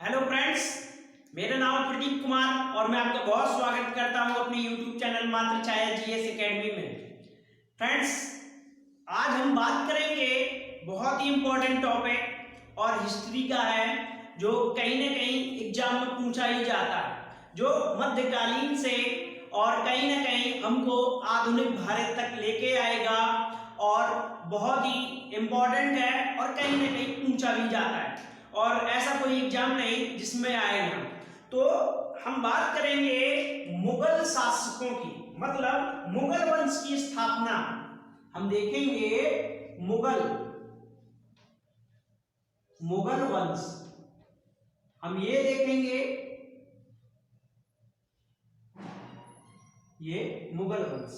Hello friends, मेरा नाम प्रदीप कुमार और मैं आपका बहुत स्वागत करता हूं अपने यूट्यूब चैनल मात्र छाया जीएस एकेडमी में। फ्रेंड्स, आज हम बात करेंगे बहुत ही इम्पोर्टेंट टॉपिक और हिस्ट्री का है, जो कहीं ना कहीं एग्जाम में पूछा ही जाता है, जो मध्यकालीन से और कहीं ना कहीं हमको आधुनिक भारत तक लेके आएगा और बहुत ही इम्पोर्टेंट है और कहीं ना कहीं पूछा भी जाता है और ऐसा कोई एग्जाम नहीं जिसमें आए ना। तो हम बात करेंगे मुगल शासकों की, मतलब मुगल वंश की स्थापना। हम देखेंगे मुगल वंश, हम ये देखेंगे, ये मुगल वंश।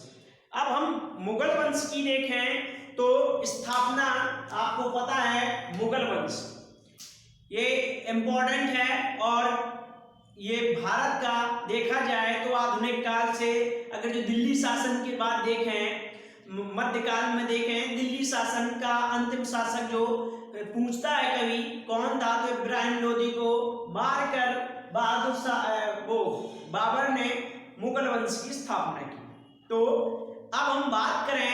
अब हम मुगल वंश की देखें तो स्थापना आपको पता है, मुगल वंश ये इम्पोर्टेंट है और ये भारत का देखा जाए तो आधुनिक काल से, अगर जो दिल्ली शासन के बाद देखें, मध्यकाल में देखें, दिल्ली शासन का अंतिम शासक जो पूछता है कभी कौन था, तो इब्राहिम लोदी को मारकर बाबर ने मुगल वंश की स्थापना की। तो अब हम बात करें,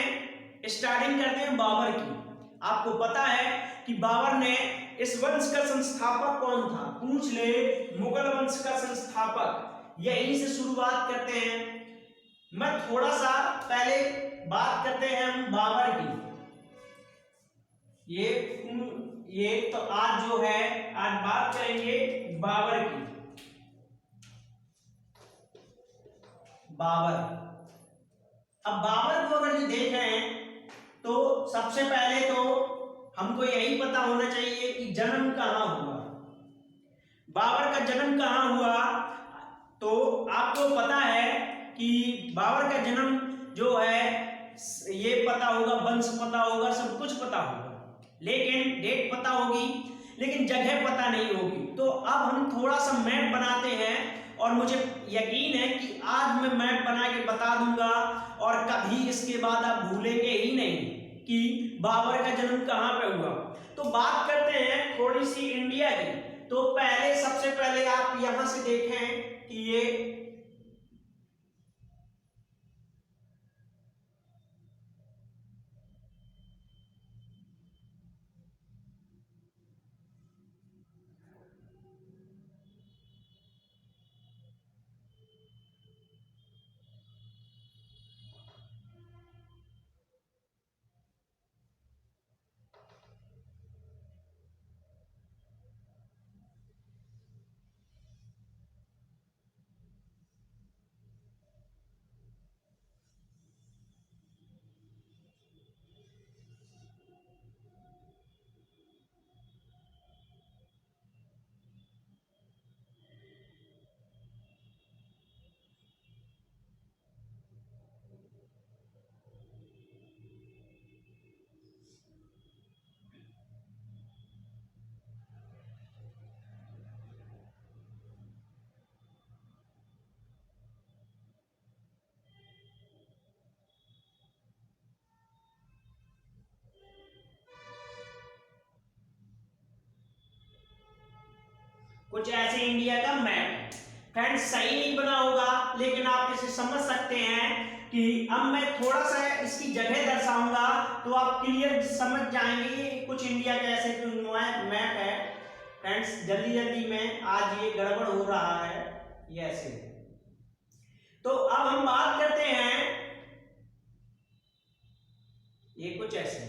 स्टार्टिंग करते हैं बाबर की। आपको पता है कि बाबर ने इस वंश का संस्थापक कौन था, पूछ ले, मुगल वंश का संस्थापक, यहीं से शुरुआत करते हैं। मैं थोड़ा सा पहले बात करते हैं हम बाबर की। ये तो आज जो है, आज बात करेंगे बाबर की। बाबर, अब बाबर को अगर देखें तो सबसे पहले तो हमको यही पता होना चाहिए कि जन्म कहाँ हुआ, बाबर का जन्म कहाँ हुआ। तो आपको पता है कि बाबर का जन्म जो है, ये पता होगा, वंश पता होगा, सब कुछ पता होगा, लेकिन डेट पता होगी, लेकिन जगह पता नहीं होगी। तो अब हम थोड़ा सा मैप बनाते हैं और मुझे यकीन है कि आज मैं मैप बना के बता दूंगा और कभी इसके बाद आप भूलेंगे ही नहीं कि बाबर का जन्म कहाँ पे हुआ। तो बात करते हैं थोड़ी सी इंडिया की। तो पहले, सबसे पहले आप यहां से देखें कि ये कुछ ऐसे इंडिया का मैप। फ्रेंड्स, सही नहीं बना होगा, लेकिन आप इसे समझ सकते हैं कि अब मैं थोड़ा सा इसकी जगह दर्शाऊंगा तो आप क्लियर समझ जाएंगे कुछ इंडिया का ऐसे मैप है। फ्रेंड्स, जल्दी जल्दी में आज ये गड़बड़ हो रहा है, ये ऐसे। तो अब हम बात करते हैं, ये कुछ ऐसे।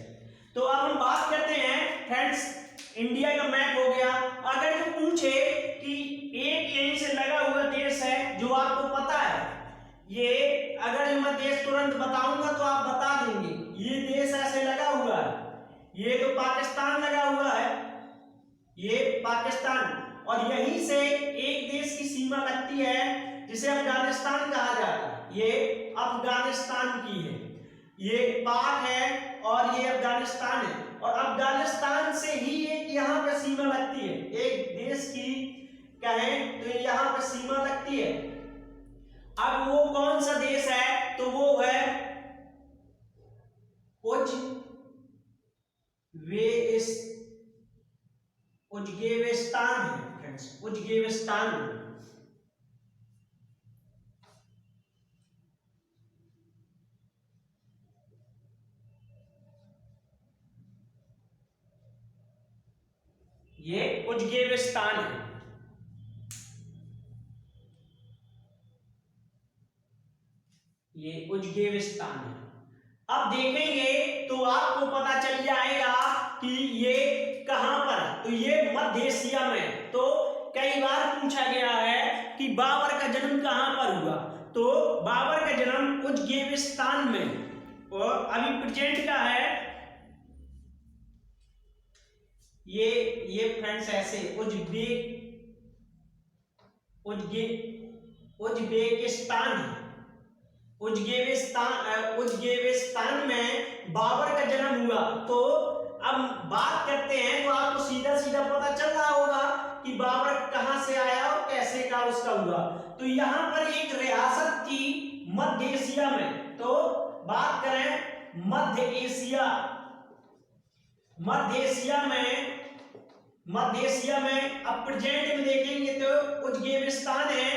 तो अब हम बात करते हैं फ्रेंड्स, इंडिया का मैप हो गया। अगर जो पूछे कि एक यहीं से लगा हुआ देश है जो आपको पता है, ये अगर मैं देश तुरंत बताऊंगा तो आप बता देंगे, ये देश ऐसे लगा हुआ है, ये तो पाकिस्तान लगा हुआ है, ये पाकिस्तान, और यहीं से एक देश की सीमा लगती है जिसे अफगानिस्तान कहा जाता है, ये अफगानिस्तान की है, ये पाक है और ये अफगानिस्तान है, और अफगानिस्तान से ही एक यहाँ पे सीमा लगती है, एक देश की कहें तो यहाँ पे सीमा लगती है। अब वो कौन सा देश है, तो वो है उज्बेकिस्तान है। Friends, Uzbekistan. ये उज्बेकिस्तान है। ये उज्बेकिस्तान है। अब देखेंगे तो आपको पता चल जाएगा कि ये कहां पर है। तो ये मध्य एशिया में। तो कई बार पूछा गया है कि बाबर का जन्म कहां पर हुआ, तो बाबर का जन्म उज्बेकिस्तान में, और अभी प्रेजेंट का है ये फ्रेंड्स ऐसे उज्बेकिस्तान उज्बेकिस्तान में बाबर का जन्म हुआ। तो अब बात करते हैं तो आपको सीधा सीधा पता चल रहा होगा कि बाबर कहां से आया और कैसे का उसका हुआ। तो यहां पर एक रियासत थी मध्य एशिया में। तो बात करें मध्य एशिया में अब प्रेजेंट में देखेंगे तो उज्बेकिस्तान है,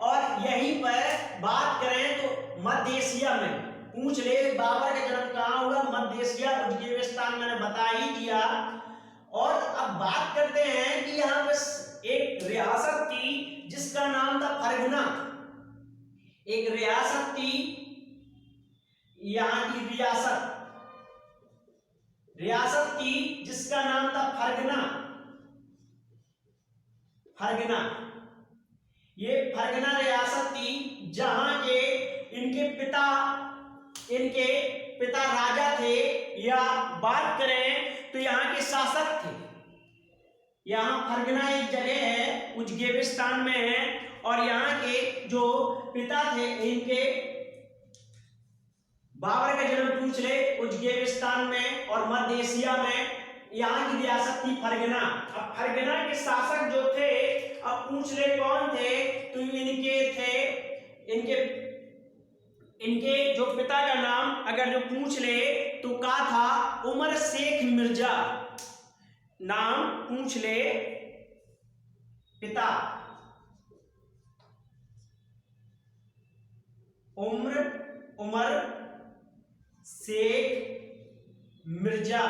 और यहीं पर बात करें तो मध्य एशिया में पूछ ले बाबर का जन्म कहां हुआ, मध्य एशिया उज्बेकिस्तान मैंने बता ही दिया। और अब बात करते हैं कि यहाँ पर एक रियासत थी जिसका नाम था फरगना। एक रियासत थी, यहाँ की रियासत थी जिसका नाम था फरगना। ये फरगना रियासत थी जहां के इनके पिता राजा थे, या बात करें तो यहाँ के शासक थे। यहाँ फरगना एक जगह है उज्बेकिस्तान में है, और यहाँ के जो पिता थे इनके, बाबर का जन्म पूछ ले उज्बेकिस्तान में और मध्य एशिया में, यहाँ की रियासत थी फरगना। अब फरगना के शासक जो थे, अब पूछ ले कौन थे, तो इनके जो पिता का नाम अगर जो पूछ ले तो क्या था, उमर शेख मिर्जा। नाम पूछ ले पिता, उमर शेख मिर्जा।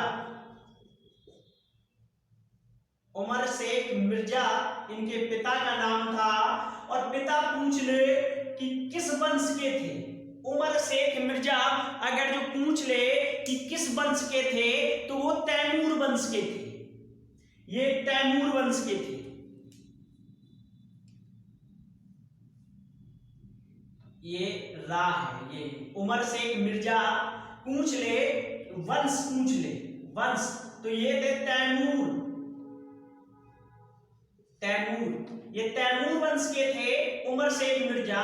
उमर शेख मिर्जा इनके पिता का नाम था। और पिता पूछ ले कि किस वंश के थे, उमर शेख मिर्जा अगर जो पूछ ले कि किस वंश के थे, तो वो तैमूर वंश के थे। ये तैमूर वंश के थे। ये रा है, ये उमर शेख मिर्जा। पूछ ले वंश, तो ये थे तैमूर। ये तैमूर वंश के थे उमर शेख मिर्जा।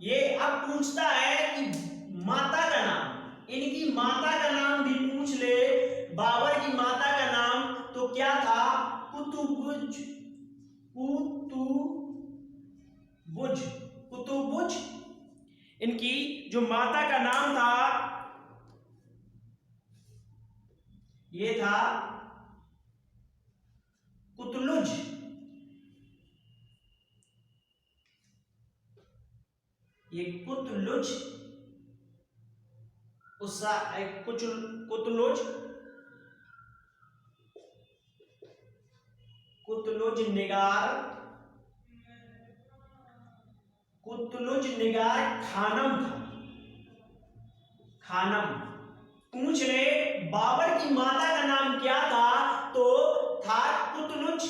ये अब पूछता है कि माता का नाम, इनकी माता का नाम भी पूछ ले। बाबर की माता का नाम तो क्या था, कुतुबुज। इनकी जो माता का नाम था ये था कुतलुज। ये कुतलुज निगार खानम था। पूछ ले बाबर की माता का नाम क्या था, तो था कुतलुज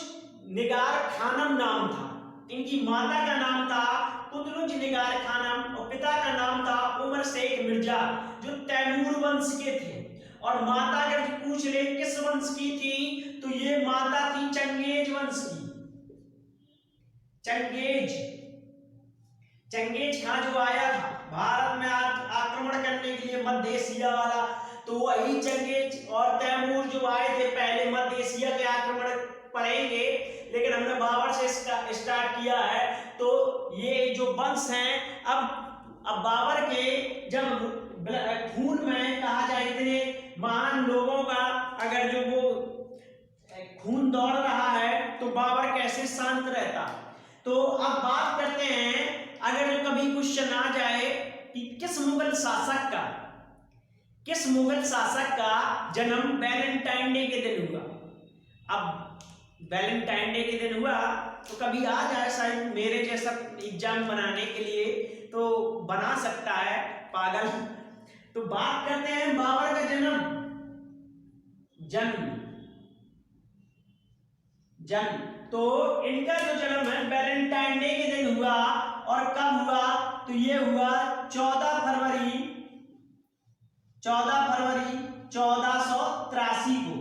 निगार खानम नाम था। इनकी माता का नाम था कुतलुज निगार खानम, और पिता का नाम था उमर शेख मिर्जा, जो तैमूर वंश के थे। और माता अगर पूछ ले किस वंश की थी, तो ये माता थी चंगेज वंश की। चंगेज खां जो आया था भारत में आक्रमण करने के लिए मध्य एशिया वाला, तो वही चंगेज और तैमूर जो आए थे पहले मध्य एशिया के आक्रमण पढ़ेंगे, लेकिन हमने बाबर से स्टार्ट किया है। तो ये जो वंश हैं, अब बाबर के जब खून में कहा जाए इतने महान लोगों का अगर जो वो खून दौड़ रहा है तो बाबर कैसे शांत रहता। तो अब बात करते हैं, अगर जो कभी क्वेश्चन आ जाए कि किस मुगल शासक का जन्म वैलेंटाइन डे के दिन हुआ। अब वैलेंटाइन डे के दिन हुआ तो कभी आ जाए शायद मेरे जैसा एग्जाम बनाने के लिए, तो बना सकता है पागल। तो बात करते हैं बाबर का जन्म। तो इनका जो जन्म है वैलेंटाइन डे के दिन हुआ, और कब हुआ तो ये हुआ 14 फरवरी 1483 को।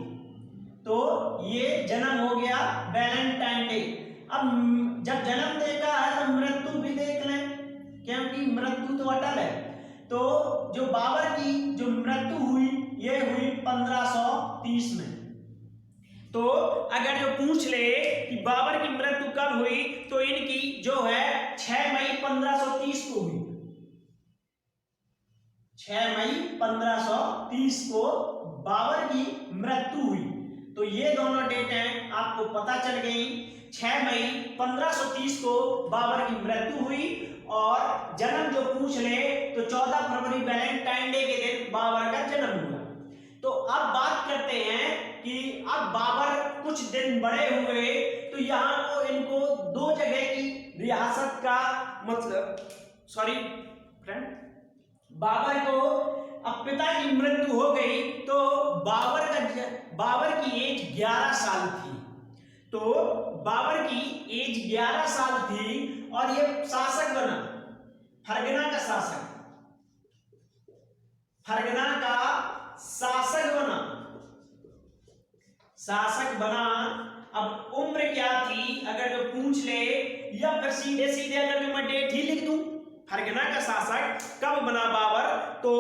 तो ये जन्म हो गया वैलेंटाइन डे। अब जब जन्म देखा है तो मृत्यु भी देख लें, क्योंकि मृत्यु तो अटल है। तो जो बाबर की जो मृत्यु हुई ये हुई 1530 में। तो अगर जो पूछ ले कि बाबर की मृत्यु कब हुई तो इनकी जो है 6 मई 1530 को हुई। 6 मई 1530 को बाबर की मृत्यु हुई। तो ये दोनों डेट हैं आपको पता चल गई। 6 मई 1530 को बाबर की मृत्यु हुई, और जन्म जो पूछ ले तो 14 फरवरी वैलेंटाइन डे के दिन बाबर का जन्म हुआ। तो अब बात करते हैं कि अब बाबर कुछ दिन बड़े हुए तो यहाँ को इनको 2 जगह की रियासत का बाबर को अब पिता की मृत्यु हो गई तो बाबर की एज 11 साल थी। तो बाबर की एज 11 साल थी और ये शासक बना, फरगना का शासक बना। अब उम्र क्या थी अगर जो पूछ ले, या फिर सीधे सीधे अगर मैं डेट ही लिख दूं, फरगना का शासक कब बना बाबर, तो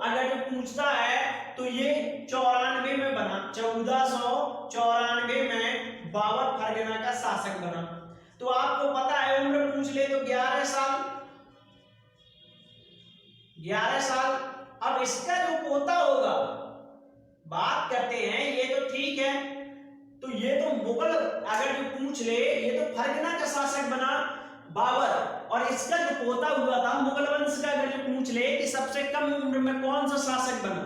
अगर जो पूछता है तो ये 94 में बना। 1494 में बाबर फरगना का शासक बना। तो आपको पता है उम्र पूछ ले तो 11 साल। अब इसका जो पोता होगा, बात करते हैं, ये तो ठीक है, तो ये तो मुगल अगर जो पूछ ले, ये तो फरगना का शासक बना बाबर, और इसका जो पोता हुआ था मुगल वंश का, अगर जो पूछ ले कि सबसे कम उम्र में कौन सा शासक बना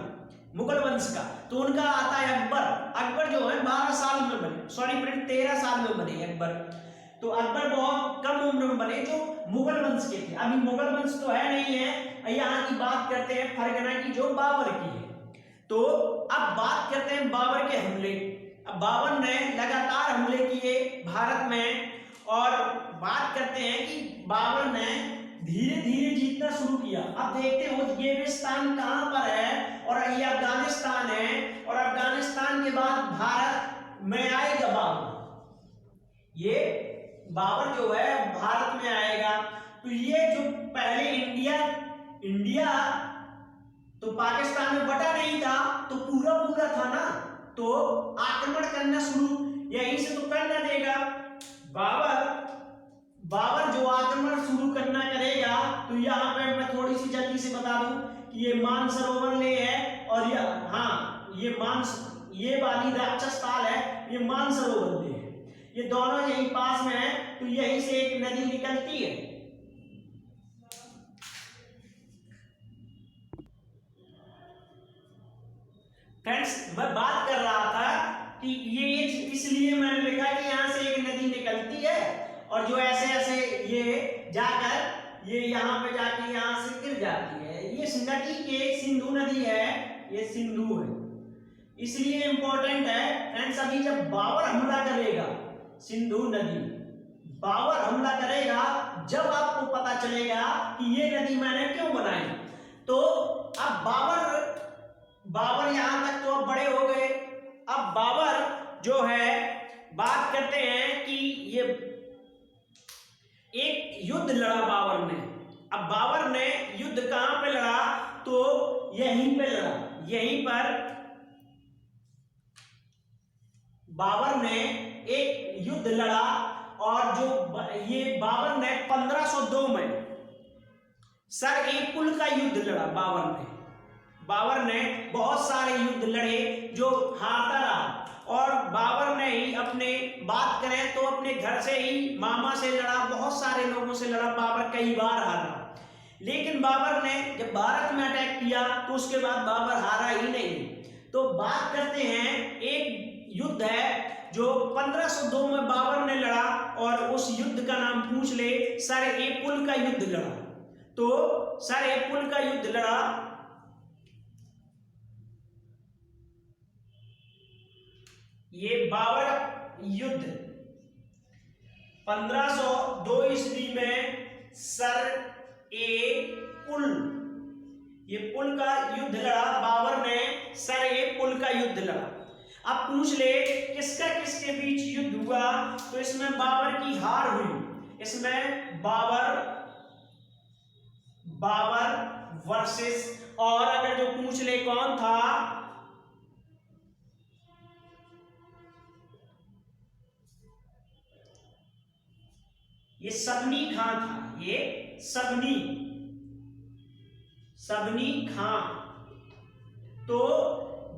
मुगल वंश का, तो उनका आता है अकबर जो है 12 साल में बने, 13 साल में बने अकबर। तो अकबर बहुत कम उम्र में बने जो मुगल वंश के थे। अभी मुगल वंश तो है नहीं है, यहाँ की बात करते हैं फरगना की जो बाबर की है। तो अब बात करते हैं बाबर के हमले। अब बाबर ने लगातार हमले किए भारत में, और बात करते हैं कि बाबर ने धीरे धीरे जीतना शुरू किया। अब देखते हैं उज्बेकिस्तान कहां पर है, और ये अफगानिस्तान है, और अफगानिस्तान के बाद भारत में आएगा बाबर। ये बाबर जो है भारत में आएगा। तो ये जो पहले इंडिया तो पाकिस्तान में बटा नहीं था, तो पूरा था ना, तो आक्रमण करना शुरू यहीं से तो करना देगा। बाबर जो आक्रमण शुरू करना करेगा, तो यहाँ पे मैं थोड़ी सी जल्दी से बता दूं कि ये मानसरोवर ले है, और ये वाली राक्षस ताल है, ये मानसरोवर ले है। ये दोनों यहीं पास में है, तो यहीं से एक नदी निकलती है। फ्रेंड्स, मैं बात कर रहा था कि ये इसलिए मैंने लिखा कि यहाँ से एक नदी निकलती है, और जो ऐसे ये जाकर ये यहाँ पे जाके यहाँ से गिर जाती है। ये नदी के सिंधु नदी है, ये सिंधु है, इसलिए इंपॉर्टेंट है फ्रेंड्स। अभी जब बाबर हमला करेगा, सिंधु नदी बाबर हमला करेगा, जब आपको पता चलेगा कि ये नदी मैंने क्यों बनाई। तो अब बाबर यहां तक तो अब बड़े हो गए। अब बाबर जो है, बात करते हैं कि ये एक युद्ध लड़ा बाबर ने। अब बाबर ने युद्ध कहां पे लड़ा, तो यहीं पे लड़ा। यहीं पर बाबर ने एक युद्ध लड़ा, और जो ये बाबर ने 1502 में सर-ए-पुल का युद्ध लड़ा। बाबर ने बहुत सारे युद्ध लड़े जो हारता रहा, और बाबर ने ही अपने बात करें तो अपने घर से ही मामा से लड़ा, बहुत सारे लोगों से लड़ा, बाबर कई बार हारा। लेकिन बाबर ने जब भारत में अटैक किया तो उसके बाद बाबर हारा ही नहीं। तो बात करते हैं, एक युद्ध है जो 1502 में बाबर ने लड़ा और उस युद्ध का नाम पूछ ले, सर-ए-पुल का युद्ध लड़ा। तो सर-ए-पुल का युद्ध लड़ा, ये बाबर युद्ध 1502 ईस्वी में सर-ए-पुल, ये पुल का युद्ध लड़ा, बाबर ने सर-ए-पुल का युद्ध लड़ा। अब पूछ ले किसका किसके बीच युद्ध हुआ, तो इसमें बाबर की हार हुई। इसमें बाबर वर्सेस, और अगर जो पूछ ले कौन था, ये सबनी खां था, ये सबनी खां। तो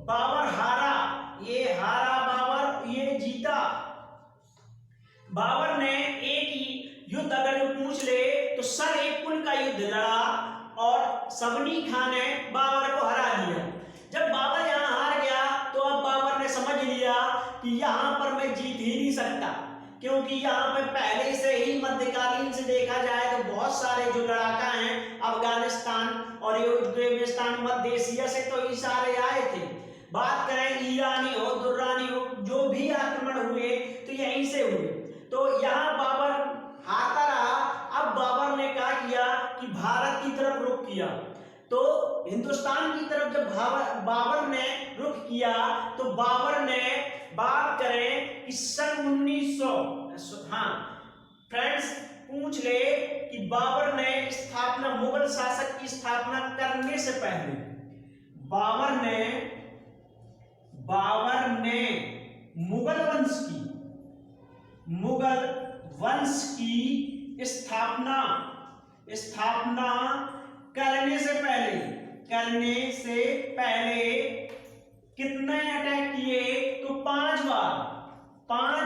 बाबर हारा, ये हारा बाबर, ये जीता। बाबर ने एक ही युद्ध अगर जो पूछ ले तो सर-ए-पुल का युद्ध लड़ा और सबनी खां ने बाबर को हरा दिया। जब बाबर यहां हार गया तो अब बाबर ने समझ लिया कि यहां पर मैं जीत ही नहीं सकता, क्योंकि यहाँ पे पहले से ही मध्यकालीन से देखा जाए तो बहुत सारे जो लड़ाका हैं अफगानिस्तान और यूरोपिस्तान, मध्य एशिया से तो ये सारे आए थे। बात करें ईरानी हो, दुर्रानी हो, जो भी आक्रमण हुए तो यहीं से हुए। तो यहाँ बाबर हारता रहा। अब बाबर ने क्या किया कि भारत की तरफ रुख किया। तो हिंदुस्तान की तरफ जब बाबर ने रुख किया तो बाबर ने, बात करें कि सन 1900, हाँ फ्रेंड्स पूछ ले कि बाबर ने स्थापना, मुगल शासक की स्थापना करने से पहले बाबर ने मुगल वंश की स्थापना करने से पहले कितने अटैक किए, तो 5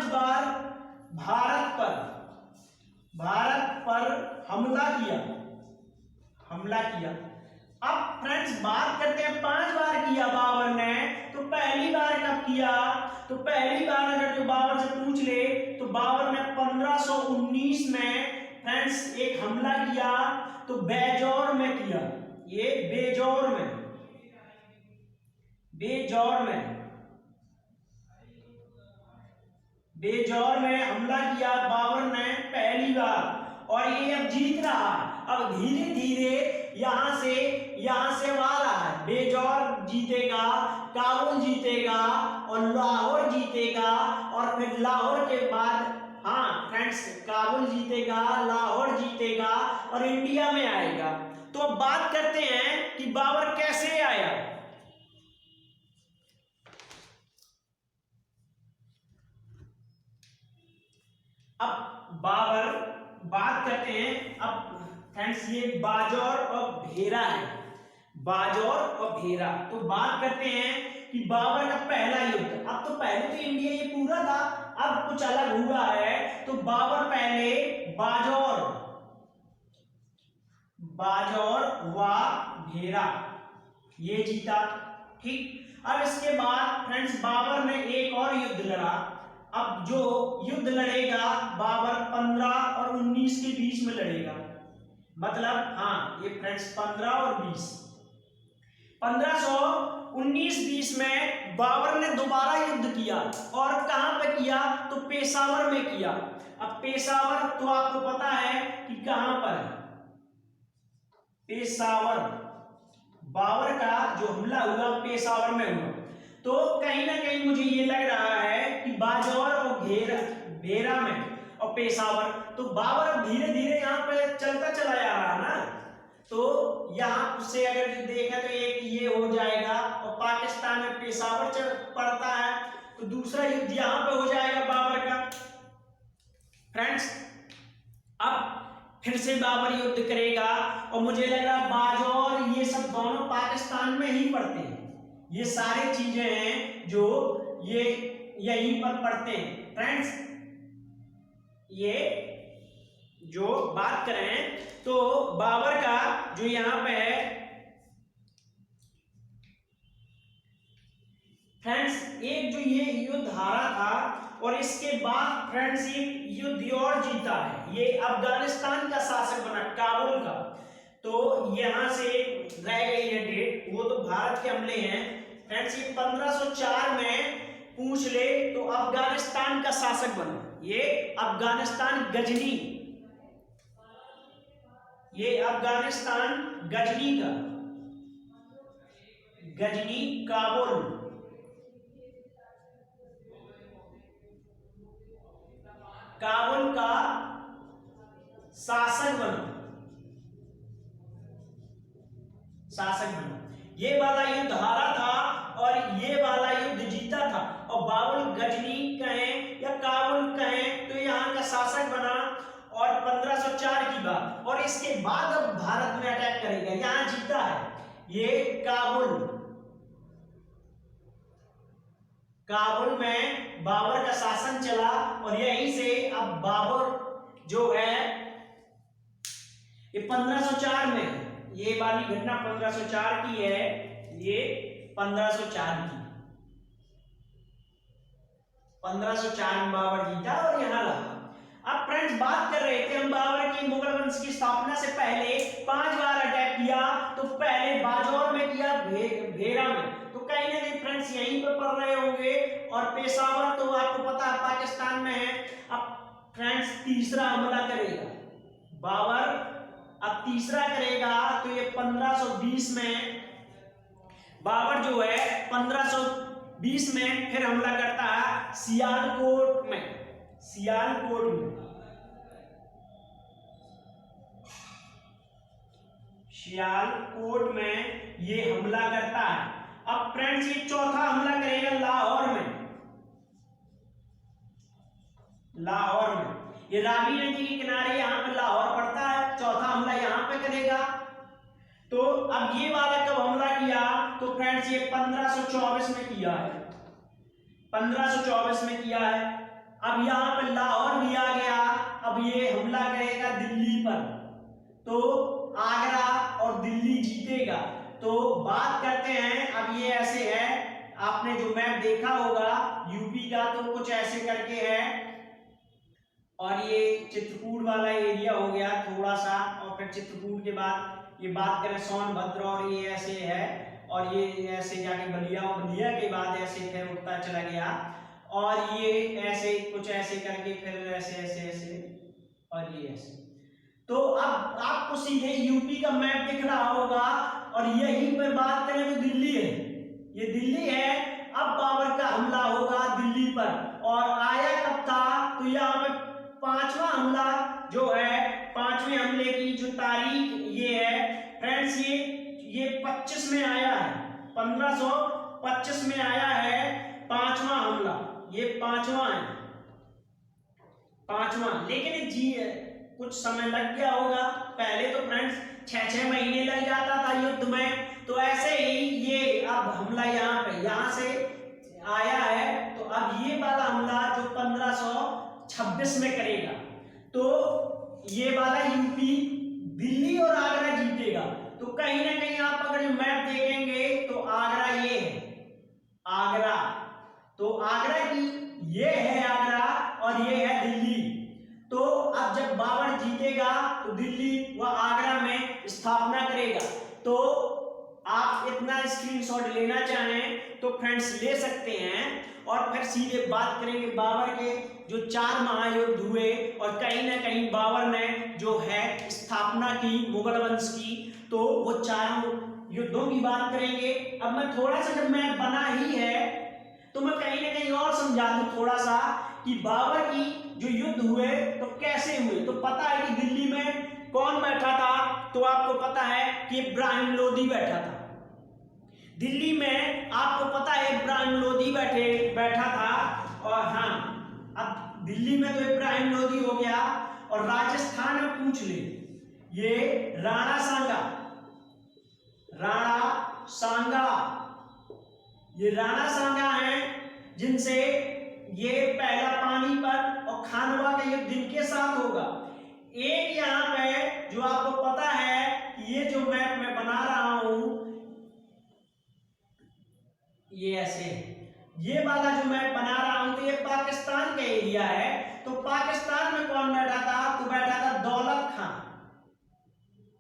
बार भारत पर हमला किया। अब फ्रेंड्स बात करते हैं 5 बार किया बाबर ने, तो पहली बार कब किया, तो पहली बार अगर जो बाबर से पूछ ले तो बाबर ने 1519 में फ्रेंड्स एक हमला किया, तो बेजौर में किया। ये बेजौर में हमला किया बाबर ने पहली बार, और ये अब जीत रहा है। अब धीरे धीरे यहां से वार रहा है। बेजौर जीतेगा, काबुल जीतेगा और लाहौर जीतेगा, और फिर लाहौर के बाद, हाँ फ्रेंड्स, काबुल जीतेगा, लाहौर जीतेगा और इंडिया में आएगा। तो अब बात करते हैं कि बाबर कैसे आया। अब बाबर बात करते हैं, अब फ्रेंड्स ये बाजौर और भेरा है, तो बात करते हैं कि बाबर का पहला युद्ध। अब तो पहले तो इंडिया ये पूरा था, अब कुछ अलग हुआ है। तो बाबर पहले बाजौर व भेरा ये जीता, ठीक। अब इसके बाद फ्रेंड्स बाबर ने एक और युद्ध लड़ा। अब जो युद्ध लड़ेगा बाबर 15 और 19 के बीच में लड़ेगा, मतलब हाँ ये फ्रेंड्स 15 और 20, 1519-20 में बाबर ने दोबारा युद्ध किया। और कहां पे किया, तो पेशावर में किया। अब पेशावर तो आपको पता है कि कहां पर है, पेशावर, बाबर का जो हमला हुआ पेशावर में हुआ। तो कहीं ना कहीं मुझे ये लग रहा है कि बाजौर और भेरा में और पेशावर, तो बाबर धीरे धीरे यहाँ पे चलता चला जा रहा है ना। तो यहाँ से अगर देखा तो एक ये हो जाएगा, और पाकिस्तान में पेशावर पड़ता है, तो दूसरा युद्ध यहाँ पे हो जाएगा बाबर का। फ्रेंड्स अब फिर से बाबर युद्ध करेगा, और मुझे लग रहा बाजौर ये सब दोनों पाकिस्तान में ही पड़ते हैं। ये सारी चीजें हैं जो ये यहीं पर पढ़ते हैं फ्रेंड्स। ये जो बात करें तो बाबर का जो यहां पे है फ्रेंड्स, एक जो ये युद्ध हारा था और इसके बाद फ्रेंड्स ये युद्ध और जीता है। ये अफगानिस्तान का शासक बना, काबुल का। तो यहां से रह गई है डेट, वो तो भारत के हमले हैं फ्रेंड्स। ये 1504 में पूछ ले तो अफगानिस्तान का शासक बना। ये अफगानिस्तान गजनी, ये अफगानिस्तान गजनी का, गजनी काबुल, काबुल का शासक बना, शासक बना। ये वाला युद्ध हारा था और ये वाला युद्ध जीता था। और बाबुल गजनी कहें या काबुल कहें तो यहाँ का शासक बना और 1504 की बात। और इसके बाद अब भारत में अटैक करेगा, यहाँ जीता है ये काबुल, काबुल में बाबर का शासन चला। और यहीं से अब बाबर जो है ये 1504 में, ये वाली घटना 1504 की है, ये 1504 की, 1504 में बाबर जीता और यहां रहा। अब फ्रेंड्स बात कर रहे थे हम बाबर की मुगल वंश की स्थापना से पहले 5 बार अटैक किया। तो पहले बाजौर में किया, भेरा में। तो कहीं ना कहीं फ्रेंड्स यहीं पर पढ़ रहे होंगे। और पेशावर तो आपको पता है पाकिस्तान में है। अब फ्रेंड्स तीसरा हमला करेगा बाबर, अब तीसरा करेगा तो ये 1520 में बाबर जो है 1520 में फिर हमला करता है सियालकोट में, सियालकोट में, सियालकोट में ये हमला करता है। अब फ्रेंड्स ये चौथा हमला करेगा लाहौर में, लाहौर में। ये रावी नदी के किनारे यहां पे लाहौर पड़ता है। चौथा हमला यहां पे करेगा। तो अब ये वाला कब हमला किया तो फ्रेंड्स ये 1524 में किया है, 1524 में किया है। अब यहां पे लाहौर भी आ गया। अब ये हमला करेगा दिल्ली पर, तो आगरा और दिल्ली जीतेगा। तो बात करते हैं, अब ये ऐसे है, आपने जो मैप देखा होगा यूपी का तो कुछ ऐसे करके है। और ये चित्रकूट वाला एरिया हो गया थोड़ा सा। और फिर चित्रकूट के बाद ये बात करें सोनभद्र और ये ऐसे है। और ये ऐसे जाके बलिया, और बलिया के बाद ऐसे फिर उठता चला गया। और ये ऐसे कुछ ऐसे करके फिर ऐसे ऐसे ऐसे और ये ऐसे। तो अब आपको सीधे यूपी का मैप दिख रहा होगा। और यहीं पर बात करें तो दिल्ली है, ये दिल्ली है। अब बाबर का हमला होगा दिल्ली पर। और आया कब था तो यहाँ पे 5वां हमला जो है, 5वें हमले की जो तारीख ये है फ्रेंड्स, ये 25 में आया है, 1525 में आया है 5वां हमला। ये 5वां है, 5वां। लेकिन जी कुछ समय लग गया होगा। पहले तो फ्रेंड्स 6-6 महीने लग जाता था युद्ध में। तो ऐसे ही ये अब हमला यहाँ पे यहाँ से आया है। तो अब ये वाला हमला जो 1526 में करेगा तो ये वाला यूपी, दिल्ली और आगरा जीतेगा। तो कहीं ना कहीं आप अगर मैप देखेंगे तो आगरा ये है, आगरा। तो आगरा की ये है आगरा और ये है दिल्ली। तो अब जब बाबर जीतेगा तो दिल्ली व आगरा में स्थापना करेगा। तो आप इतना स्क्रीनशॉट लेना चाहें तो फ्रेंड्स ले सकते हैं। और फिर सीधे बात करेंगे बाबर के जो 4 महायुद्ध हुए। और कहीं ना कहीं बाबर ने जो है स्थापना की मुगल वंश की, तो वो 4 युद्धों की बात करेंगे। अब मैं थोड़ा सा, जब मैं बना ही है तो मैं कहीं ना कहीं और समझा दूं थोड़ा सा कि बाबर की जो युद्ध हुए तो कैसे हुए। तो पता है कि दिल्ली में कौन बैठा था, तो आपको पता है कि इब्राहिम लोदी बैठा था दिल्ली में। आपको पता है इब्राहिम लोदी बैठा था। और हाँ, अब दिल्ली में तो इब्राहिम लोदी हो गया। और राजस्थान में पूछ ले, ये राणा सांगा, राणा सांगा, ये राणा सांगा हैं जिनसे ये पहला पानीपत और खानवा का युद्ध इनके साथ होगा। एक यहाँ पे जो आपको पता है कि ये जो मैप मैं बना रहा हूं ये ऐसे, ये वाला जो मैप बना रहा हूं तो ये पाकिस्तान का एरिया है। तो पाकिस्तान में कौन बैठा था? तो बैठा था दौलत खान।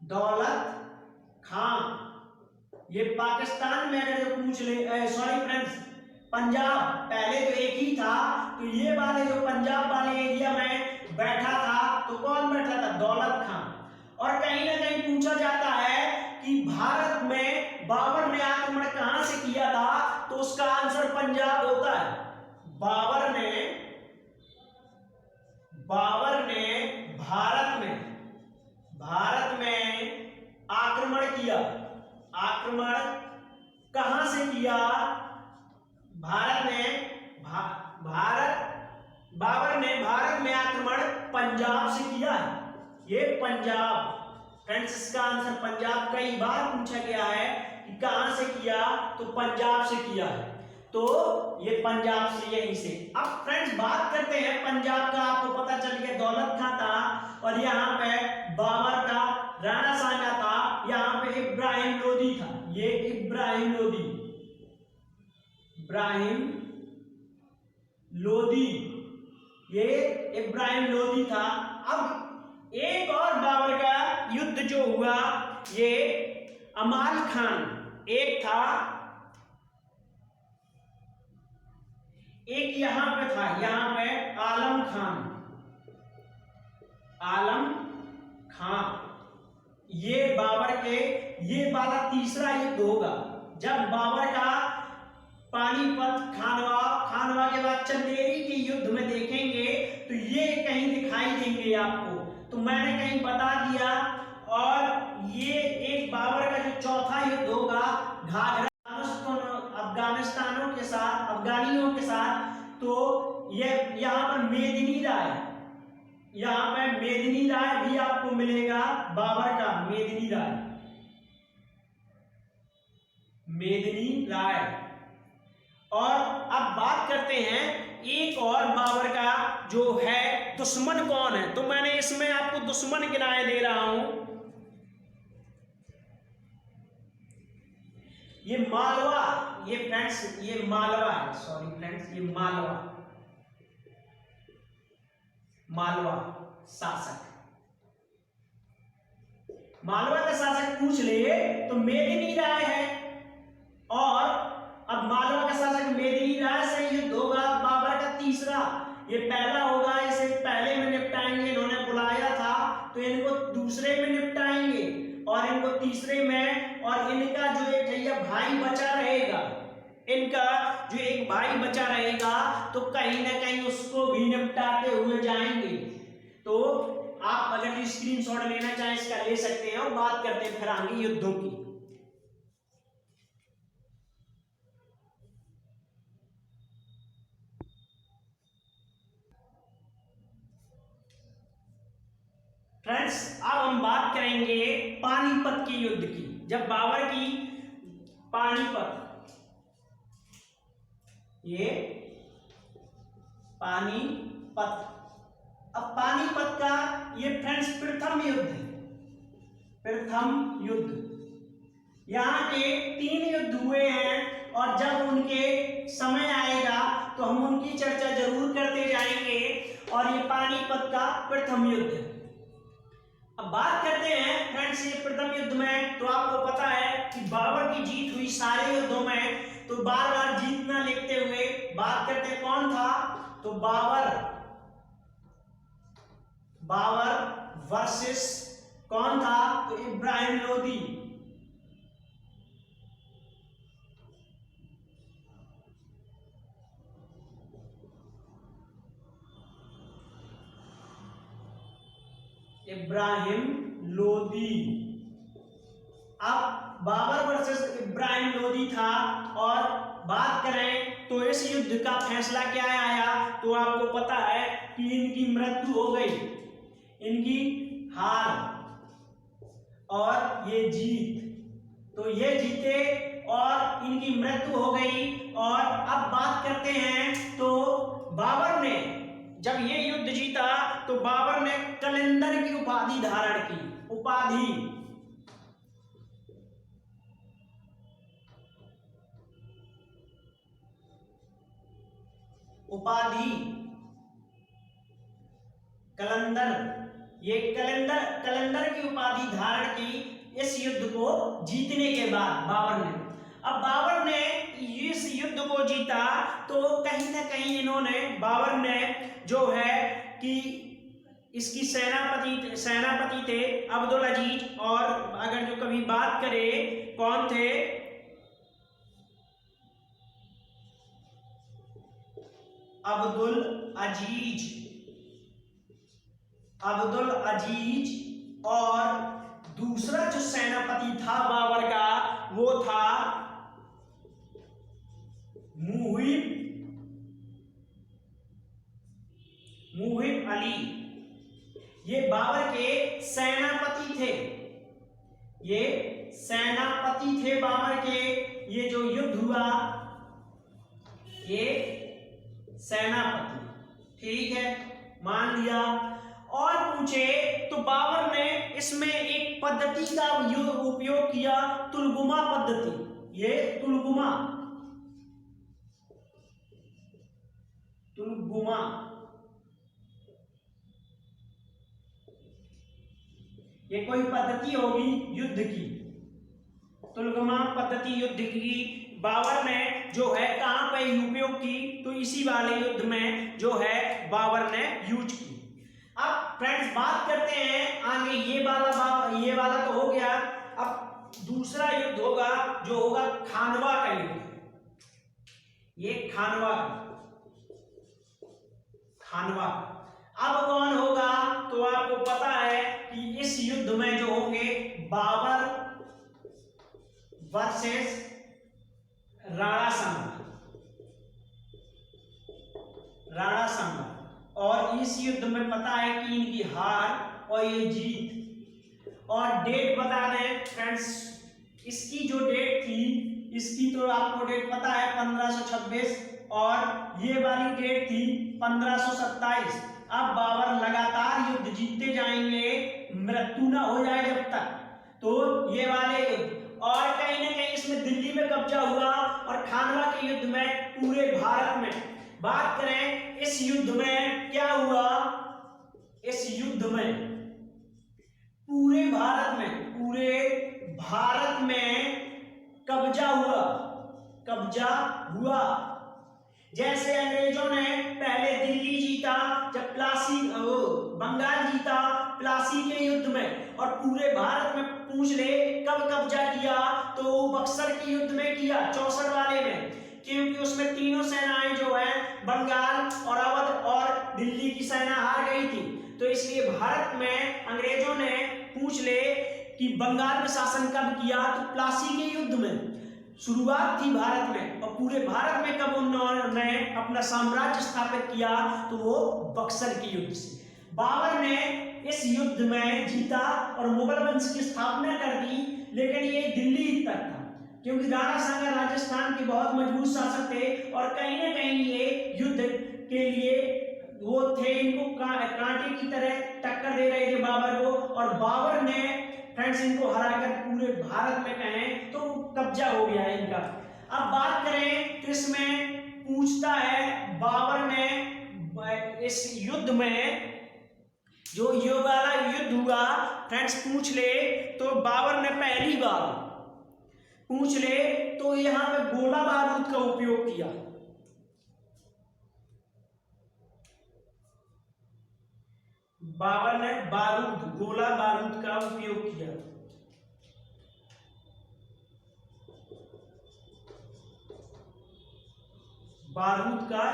दौलत खान ये पाकिस्तान में अगर जो पूछ ले, सॉरी फ्रेंड्स, पंजाब पहले तो एक ही था, तो ये वाले जो पंजाब वाले एरिया में बैठा था तो कौन बैठा था? दौलत खान। और कहीं ना कहीं पूछा जाता है कि भारत में बाबर ने आक्रमण कहां से किया था, तो उसका आंसर पंजाब होता है। बाबर ने भारत में आक्रमण किया। आक्रमण कहां से किया? बाबर ने भारत में आक्रमण पंजाब से किया है। ये पंजाब फ्रेंड्स, इसका आंसर पंजाब कई बार पूछा गया है कि कहां से किया, तो पंजाब से किया है। तो ये पंजाब से, यहीं से। अब फ्रेंड्स बात करते हैं पंजाब का। आपको पता चल गया दौलत खां था और यहाँ पे बाबर था, राणा सांगा था, यहाँ पे इब्राहिम लोदी था। ये इब्राहिम लोदी, ये इब्राहिम लोदी था। अब एक और बाबर का युद्ध जो हुआ ये अमाल खान एक था, एक यहां पे था, यहां पे आलम खान। ये बाबर के, ये वाला तीसरा युद्ध होगा जब बाबर का पानीपत, खानवा के बाद चंदेरी के युद्ध में देखेंगे तो ये कहीं दिखाई देंगे आपको, तो मैंने कहीं बता दिया। और ये एक बाबर का जो चौथा युद्ध होगा घाघरा अफगानियों के साथ, तो ये यहाँ पर मेदिनी राय भी आपको मिलेगा। बाबर का मेदिनी राय। और अब बात करते हैं एक और बाबर का जो है दुश्मन कौन है, तो मैंने इसमें आपको दुश्मन गिनाए दे रहा हूं। ये मालवा, ये फ्रेंड्स ये मालवा है, सॉरी फ्रेंड्स ये मालवा शासक। मालवा का शासक पूछ ले तो मेदिनी राय है। और अब मालवा का शासक मेदिनी राय से युद्ध होगा बाबर का तीसरा। ये पहला होगा, इसे पहले में निपटाएंगे, इन्होंने बुलाया था तो इनको दूसरे में निपटाएंगे और इनको तीसरे में। और इनका जो एक भैया भाई बचा रहेगा, इनका जो एक भाई बचा रहेगा तो कहीं ना कहीं उसको भी निपटाते हुए जाएंगे। तो आप अगर स्क्रीनशॉट लेना चाहें इसका ले सकते हैं। और बात करते हैं फिर आगे युद्धों की। फ्रेंड्स अब हम बात करेंगे पानीपत के युद्ध की। जब बाबर की पानीपत, ये पानीपत, अब पानीपत का ये फ्रेंड्स प्रथम युद्ध है। यहाँ के 3 युद्ध हुए हैं और जब उनके समय आएगा तो हम उनकी चर्चा जरूर करते जाएंगे। और ये पानीपत का प्रथम युद्ध है। अब बात करते हैं फ्रेंड्स ये प्रथम युद्ध में, तो आपको पता है कि बाबर की जीत हुई सारे युद्धों में, तो बार बार जीतना लिखते हुए बात करते हैं कौन था, तो बाबर वर्सेस कौन था, तो इब्राहिम लोदी। अब बाबर वर्सेस इब्राहिम लोदी था। और बात करें तो इस युद्ध का फैसला क्या आया, तो आपको पता है कि इनकी मृत्यु हो गई, इनकी हार और ये जीत। तो ये जीते और इनकी मृत्यु हो गई। और अब बात करते हैं तो बाबर ने जब ये युद्ध जीता तो बाबर ने कलंदर की उपाधि धारण की। उपाधि कलंदर, ये कलंदर की उपाधि धारण की इस युद्ध को जीतने के बाद बाबर ने। अब बाबर ने इस युद्ध को जीता तो कहीं ना कहीं इन्होंने बाबर ने जो है कि इसकी सेनापति थे अब्दुल अजीज, और अगर जो कभी बात करें कौन थे, अब्दुल अजीज, और दूसरा जो सेनापति था बाबर का वो था मुहिब अली। ये बाबर के सेनापति थे, ये सेनापति थे बाबर के। ये जो युद्ध हुआ ये सेनापति, ठीक है, मान लिया। और पूछे तो बाबर ने इसमें एक पद्धति का उपयोग किया, तुलगुमा पद्धति। ये तुलगुमा ये कोई पद्धति होगी युद्ध की, तुलगुमा पद्धति युद्ध की बाबर ने जो है कहां पे उपयोग की, तो इसी वाले युद्ध में जो है बाबर ने यूज की। अब फ्रेंड्स बात करते हैं आगे, ये वाला तो हो गया। अब दूसरा युद्ध होगा जो होगा खानवा का युद्ध। ये खानवा अब कौन होगा, तो आपको पता है कि इस युद्ध में जो होंगे बाबर वर्सेस राणा संगा। और इस युद्ध में पता है कि इनकी हार और ये जीत। और डेट बता दें फ्रेंड्स, इसकी जो डेट थी, इसकी तो आपको डेट पता है 1526, और ये वाली डेट थी 1527। अब बाबर लगातार युद्ध जीतते जाएंगे, मृत्यु ना हो जाए जब तक, तो ये वाले युद्ध। और कहीं ना कहीं इसमें दिल्ली में कब्जा हुआ, और खानवा के युद्ध में पूरे भारत में बात करें, इस युद्ध में क्या हुआ, इस युद्ध में पूरे भारत में कब्जा हुआ। जैसे अंग्रेजों ने पहले दिल्ली जीता, जब बंगाल जीता प्लासी के युद्ध में, और पूरे भारत में पूछ ले कब कब्जा किया, तो बक्सर के युद्ध में किया, 64 वाले में, क्योंकि उसमें तीनों सेनाएं जो है बंगाल और अवध और दिल्ली की सेना हार गई थी। तो इसलिए भारत में अंग्रेजों ने पूछ ले कि बंगाल में शासन कब किया, तो प्लासी के युद्ध में शुरुआत थी भारत में, और पूरे भारत में कब उन्होंने अपना साम्राज्य स्थापित किया, तो वो बक्सर के युद्ध से। बाबर ने इस युद्ध में जीता और मुगल वंश की स्थापना कर दी, लेकिन ये दिल्ली तक था, क्योंकि राणा सांगा राजस्थान के बहुत मजबूत शासक थे, और कहीं ना कहीं ये युद्ध के लिए वो थे, इनको कांटे की तरह टक्कर दे रहे थे बाबर को, और बाबर ने फ्रेंड्स इनको हराकर पूरे भारत में कहें तो कब्जा हो गया इनका। अब बात करें तो इसमें पूछता है बाबर ने इस युद्ध में, जो ये वाला युद्ध हुआ फ्रेंड्स पूछ ले तो बाबर ने पहली बार पूछ ले तो यहां पे गोला बारूद का उपयोग किया। बाबर ने गोला बारूद का उपयोग किया। बारूद का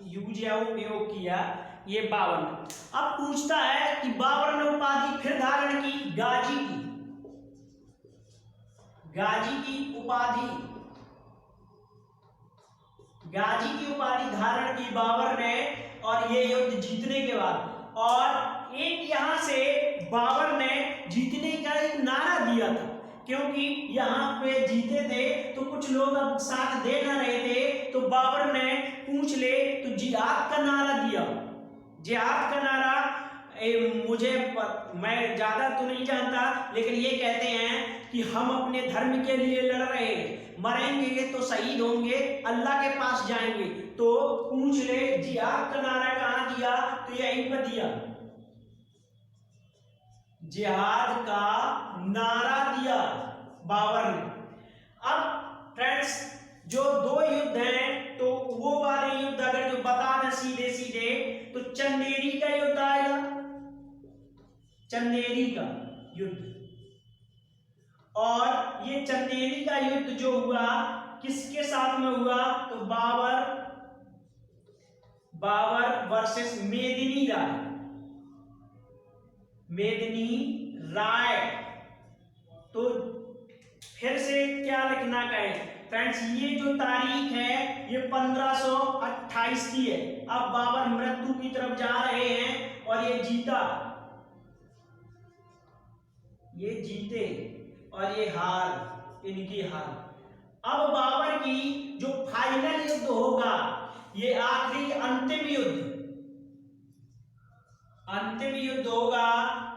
यूज या उपयोग किया ये बाबर ने। अब पूछता है कि बाबर ने उपाधि फिर धारण की गाजी की उपाधि धारण की बाबर ने, और ये युद्ध जीतने के बाद। और एक यहां से बाबर ने जीतने का एक नारा दिया था क्योंकि यहाँ पे जीते थे तो कुछ लोग अब साथ दे ना रहे थे, तो बाबर ने पूछ ले तो जिहाद का नारा दिया। जिहाद का नारा मैं ज्यादा तो नहीं जानता, लेकिन ये कहते हैं कि हम अपने धर्म के लिए लड़ रहे हैं, मरेंगे तो शहीद होंगे, अल्लाह के पास जाएंगे। तो पूछ ले जिहाद का नारा कहाँ दिया, तो यहीं पर दिया, जिहाद का नारा दिया बाबर ने। अब फ्रेंड्स जो दो युद्ध हैं, तो वो वाले युद्ध अगर जो बता दें सीधे सीधे, तो चंदेरी का युद्ध आएगा, चंदेरी का युद्ध। और ये चंदेरी का युद्ध जो हुआ किसके साथ में हुआ, तो बाबर वर्सेस मेदिनी राय, मेदिनी राय। तो फिर से क्या लिखना कहे फ्रेंड्स, ये जो तारीख है ये 1528 की है। अब बाबर मृत्यु की तरफ जा रहे हैं और ये जीता, ये जीते और ये हार, इनकी हार। अब बाबर की जो फाइनल युद्ध होगा, ये आखिरी अंतिम युद्ध होगा,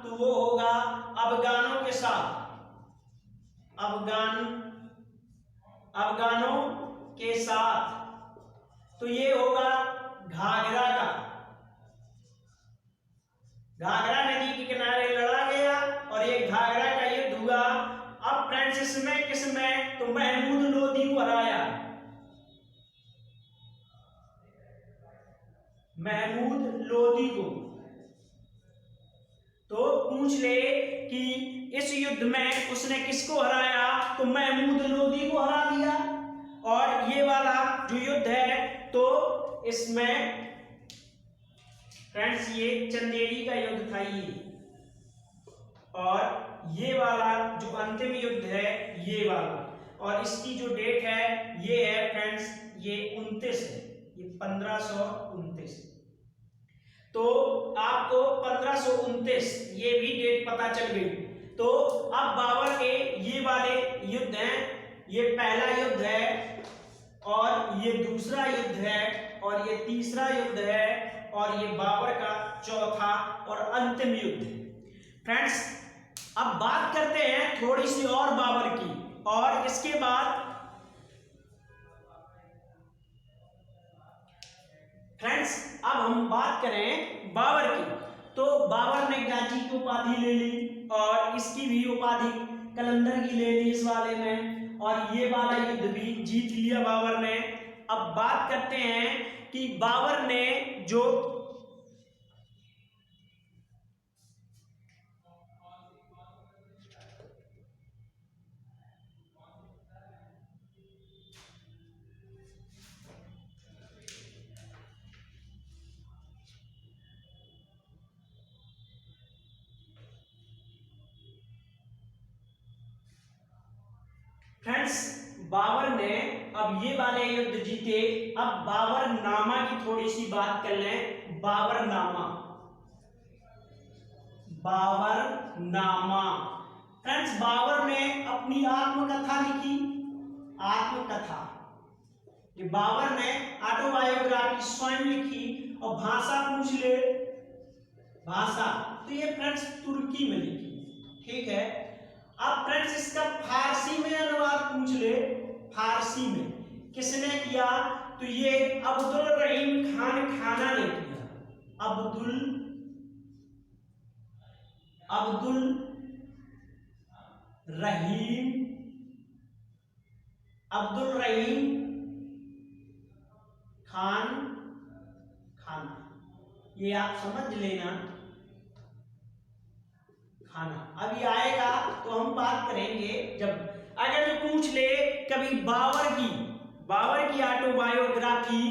तो वो होगा अफगानों के साथ, अफगानों के साथ। तो ये होगा घाघरा का, घाघरा नदी के किनारे लड़ा गया और ये घाघरा का युद्ध हुआ। अब फ्रेंड्स इसमें किसमें, तो महमूद लोदी को हराया, महमूद लोदी को। तो पूछ ले कि इस युद्ध में उसने किसको हराया, तो महमूद लोदी को हरा दिया। और ये वाला जो युद्ध है, तो इसमें फ्रेंड्स ये चंदेरी का युद्ध था ये, और ये वाला जो अंतिम युद्ध है ये वाला, और इसकी जो डेट है ये है फ्रेंड्स ये 29 है, ये 1529। तो आपको 1529 ये भी डेट पता चल गई। तो अब बाबर के ये वाले युद्ध हैं, ये पहला युद्ध है और ये दूसरा युद्ध है और ये तीसरा युद्ध है और ये बाबर का चौथा और अंतिम युद्ध है। फ्रेंड्स अब बात करते हैं थोड़ी सी और बाबर की, और इसके बाद फ्रेंड्स अब हम बात करें बाबर की, तो बाबर ने गाजी की उपाधि ले ली और इसकी भी उपाधि कलंदर की ले ली इस वाले में, और ये वाला युद्ध भी जीत लिया बाबर ने। अब बात करते हैं कि बाबर ने जो फ्रेंड्स बाबर ने अब ये वाले युद्ध जीते। अब बाबर नामा की थोड़ी सी बात कर लें। बाबर नामा फ्रेंड्स बाबर ने अपनी आत्मकथा लिखी, आत्मकथा। ये बाबर ने ऑटोबायोग्राफी स्वयं लिखी। और भाषा पूछ ले, भाषा तो ये फ्रेंड्स तुर्की में लिखी, ठीक है। अब फ्रेंड्स इसका फारसी में अनुवाद पूछ ले, फारसी में किसने किया, तो ये अब्दुल रहीम खान खाना ने किया। अब्दुल रहीम खान खाना, ये आप समझ लेना, खाना अभी आएगा तो हम बात करेंगे। जब अगर जो पूछ ले कभी बाबर की ऑटोबायोग्राफी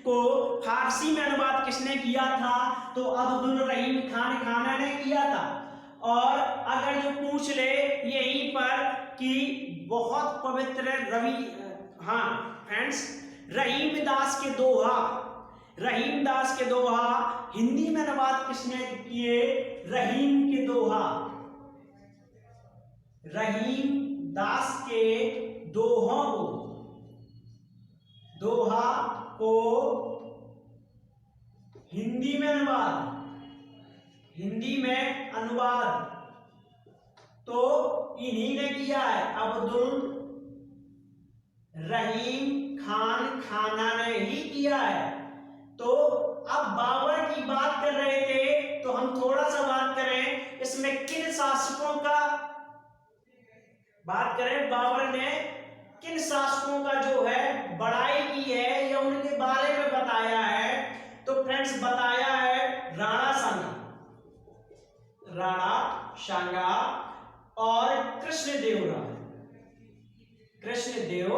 को फारसी में अनुवाद किसने किया था, तो अब्दुल रहीम खान खाना ने किया था। और अगर जो पूछ ले यहीं पर कि बहुत पवित्र फ्रेंड्स रहीम दास के दोहा हिंदी में अनुवाद किसने किए, रहीम दास के दोहों को, दोहा को हिंदी में अनुवाद, हिंदी में अनुवाद तो इन्हीं ने किया है, अब्दुल रहीम खान खाना ने ही किया है। तो अब बाबर की बात कर रहे थे तो हम थोड़ा सा बात करें इसमें किन शासकों का बात करें, बाबर ने किन शासकों का जो है बड़ाई की है या उनके बारे में बताया है। तो फ्रेंड्स बताया है राणा सांगा, राणा सांगा और कृष्णदेव राय, कृष्णदेव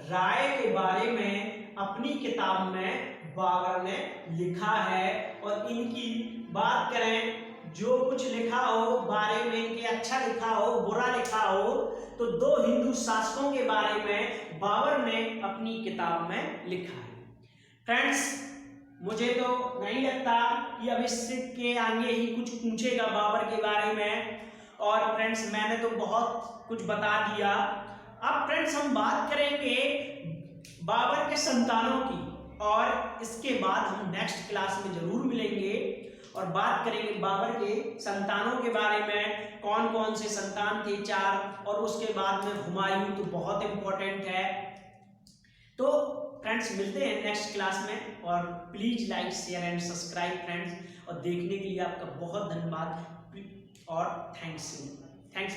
राय के बारे में अपनी किताब में बाबर ने लिखा है। और इनकी बात करें जो कुछ लिखा हो बारे में इनके, अच्छा लिखा हो बुरा लिखा हो, तो दो हिंदू शासकों के बारे में बाबर ने अपनी किताब में लिखा है। फ्रेंड्स मुझे तो नहीं लगता कि अब इसके आगे ही कुछ पूछेगा बाबर के बारे में। और फ्रेंड्स मैंने तो बहुत कुछ बता दिया। अब फ्रेंड्स हम बात करेंगे बाबर के संतानों की, और इसके बाद हम नेक्स्ट क्लास में जरूर मिलेंगे और बात करेंगे बाबर के संतानों के बारे में, कौन कौन से संतान थे, 4, और उसके बाद में हुमायूं तो बहुत इंपॉर्टेंट है। तो फ्रेंड्स मिलते हैं नेक्स्ट क्लास में, और please like share and subscribe friends, और देखने के लिए आपका बहुत धन्यवाद और थैंक्स फ्रेंड्स।